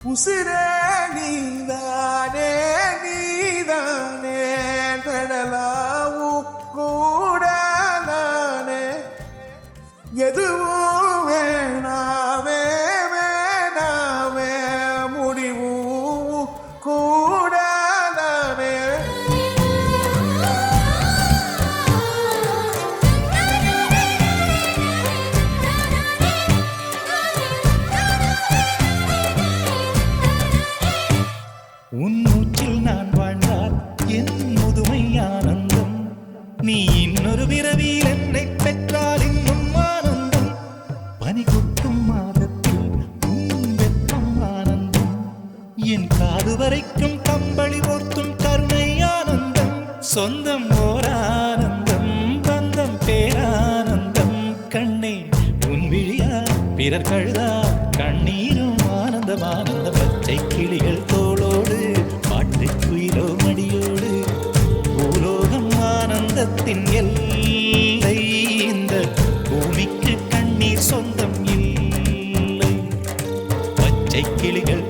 உசிரே நீதானே நீதானே கடலாவு கூட நானே எதுவும் வேணாமே வேணாமே முடிவும் கூட நானே உன் மூச்சில் நான் வாழ்ந்தால் என் முதுமை ஆனந்தம் நீ இன்னொரு விரவியில் என்னை பெற்றால் இன்னும் ஆனந்தம் பனி கொட்டும் மாதத்தில் உன் வெப்பம் ஆனந்தம் என் காது வரைக்கும் கம்பளி போர்த்தும் கருணை ஆனந்தம் சொந்தம் ஓர் ஆனந்தம் பந்தம் பேரானந்தம் கண்ணே உன் விழியா பிறர் கழுதா கண்ணீரும் ஆனந்தம் ஆனந்த பச்சை கிளிகள் தோளோடு பாட்டுக்குயிலோ மடியோடு பூலோகம் ஆனந்தத்தின் எல்லை இந்த பூமிக்கு கண்ணீர் சொந்தம் இல்லை பச்சை கிளிகள்